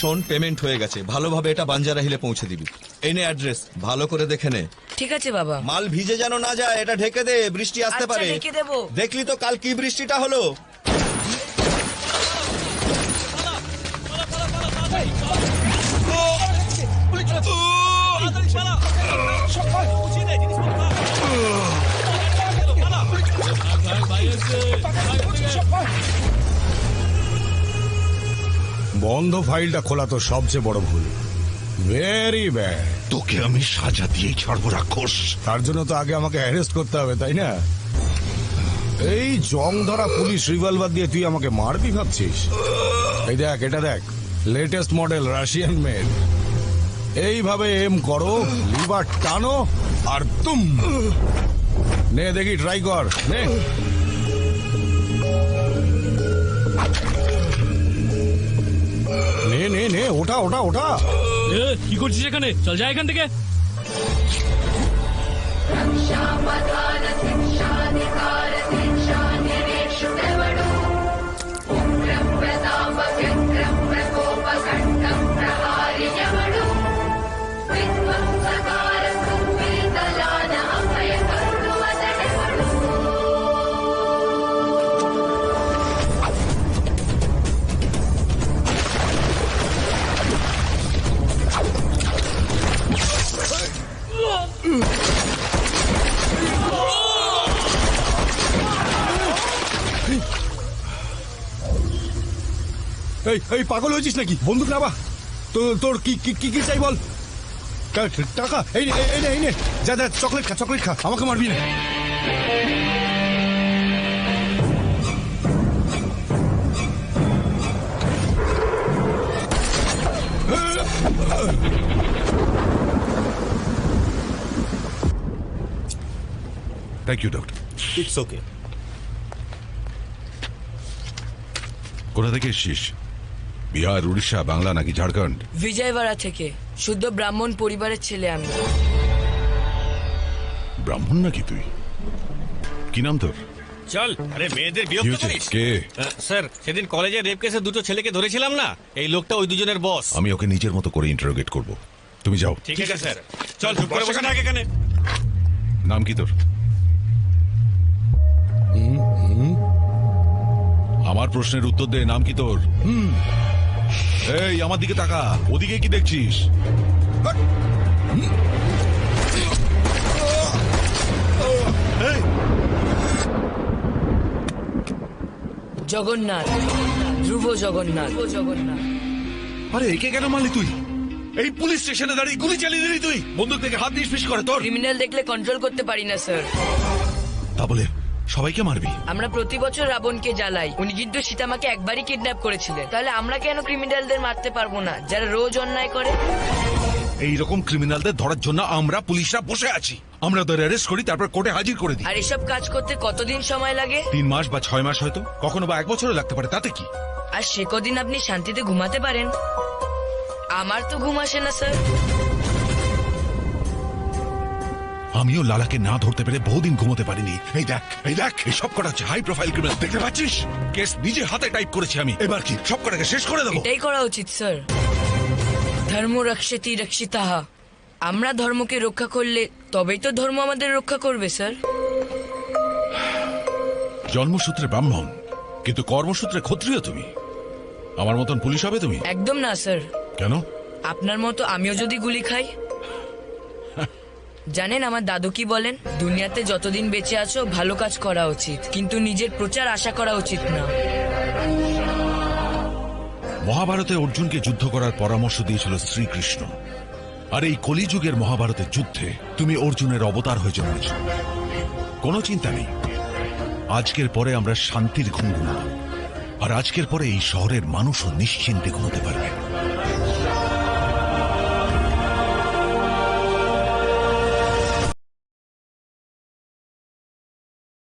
শোন, পেমেন্ট হয়ে গেছে, ভালোভাবে এটা বাঞ্জারা হিলে পৌঁছে দিবি। এই নে অ্যাড্রেস, ভালো করে দেখে নে। ঠিক আছে বাবা। মাল ভিজে যেন না যায়, এটা ঢেকে দে, বৃষ্টি আসতে আচ্ছা, পারে। ঢেকে দেবো। দেখলি তো কাল কি বৃষ্টিটা হলো। বন্ধ ফাইলটা খোলা তো সবচেয়ে বড় ভুল। Very bad. তোকে আমি সাজা দিয়েই ছাড়বো রাক্ষস। তার জন্য তো আগে আমাকে অ্যারেস্ট করতে হবে, তাই না? এই জং ধরা পুলিশ রিভলভার দিয়ে তুই আমাকে মারবি ভাবছিস? এই দেখ, এটা দেখ, লেটেস্ট মডেল রাশিয়ান মেড। এইভাবে এম করো, লিভার টানো আর তুম। নে দেখি, ট্রাই কর, নে। নে নে নে, ওটা ওটা ওটা। কি করছিস এখানে? চল যা এখান থেকে। এই এই পাগল হয়েছিস নাকি? বন্দুক নাবা। তোর কি কি কি চাই বল? টাকা? এই নে এই নে এই নে, যা যা, চকলেট খা, চকলেট খা, আমাকে মারবি না। Thank you doctor. It's okay. কোথা থেকে এসছিস? বিহার, উড়িষ্যা, বাংলা নাকি ঝাড়খণ্ড? বিজয়বাড়া থেকে। শুদ্ধ ব্রাহ্মণ পরিবারের ছেলে আমি। ব্রাহ্মণ নাকি তুই? কি নাম তোর? চল। আরে মেয়েদের কি বিরক্ত হয়েছে? করিস। কে? স্যার, সেদিন কলেজে রেপ কেসে দুটো ছেলেকে ধরেছিলাম না, এই লোকটা ওই দুজনের বস। আমি ওকে নিজের মতো করে ইন্টারোগেট করব। তুমি যাও। ঠিক আছে স্যার, চল চুপ করে বসে থাক এখানে। নাম কি তোর? আমার প্রশ্নের উত্তর দে, নাম কি তোর? এই আমার দিকে তাকা, ওদিকে কি দেখছিস? জগন্নাথ, ধ্রুব জগন্নাথ। জগন্নাথ। আরে একে কেন মারলি তুই? এই পুলিশ স্টেশনে দাঁড়িয়ে গুলি চালিয়ে দিলি তুই? বন্দুক থেকে হাত দিয়ে ফিস করে তোর? ক্রিমিনাল দেখলে কন্ট্রোল করতে পারি না স্যার। তা বলে সবাইকে মারবি? আমরা প্রতি বছর রাবণকে জ্বালাই। উনি কিন্তু সীতামাকে একবারই কিডন্যাপ করেছিলেন। তাহলে আমরা কেন ক্রিমিনালদের মারতে পারবো না, যারা রোজ অন্যায় করে? এইরকম ক্রিমিনালদের ধরার জন্য আমরা পুলিশরা বসে আছি। আমরা ওদের অ্যারেস্ট করি, তারপর কোর্টে হাজির করে দিই। আর এসব কাজ করতে কতদিন সময় লাগে? 3 মাস বা 6 মাস, হয়তো কখনো বা 1 বছরও লাগতে পারে, তাতে কি? আর সে কদিন আপনি শান্তিতে ঘুমাতে পারেন? আমার তো ঘুম আসে না স্যার। আমিও লালাকে না ধরতে পেরে বহুদিন ঘুমোতে পারিনি। এই দেখ, এই দেখ, এই সব কটা হচ্ছে হাই প্রোফাইল ক্রিমিনাল, দেখতে পাচ্ছিস? কেস নিজে হাতে টাইপ করেছি আমি। এবার কি সব কটাকে শেষ করে দেবো? এটাই করা উচিত স্যার। ধর্ম রক্ষতি রক্ষিতাহ। আমরা ধর্মকে রক্ষা করলে তবেই তো ধর্ম আমাদের রক্ষা করবে স্যার। জন্মসূত্রে ব্রাহ্মণ, কিন্তু কর্মসূত্রে ক্ষত্রিয় তুমি। আমার মতন পুলিশ হবে তুমি? একদম না স্যার। কেন? আপনার মতো আমিও যদি গুলি খাই। জানেন আমার দাদু কি বলেন? দুনিয়াতে যতদিন বেঁচে আছো ভালো কাজ করা উচিত, কিন্তু নিজের প্রচার আশা করা উচিত না। মহাভারতে অর্জুনকে যুদ্ধ করার পরামর্শ দিয়েছিল শ্রীকৃষ্ণ। আর এই কলিযুগের মহাভারতের যুদ্ধে তুমি অর্জুনের অবতার হয়ে জন্মেছ। কোনো চিন্তা নেই, আজকের পরে আমরা শান্তির ঘুম ঘুমাবো। আর আজকের পরে এই শহরের মানুষও নিশ্চিন্তে ঘুমোতে পারবে।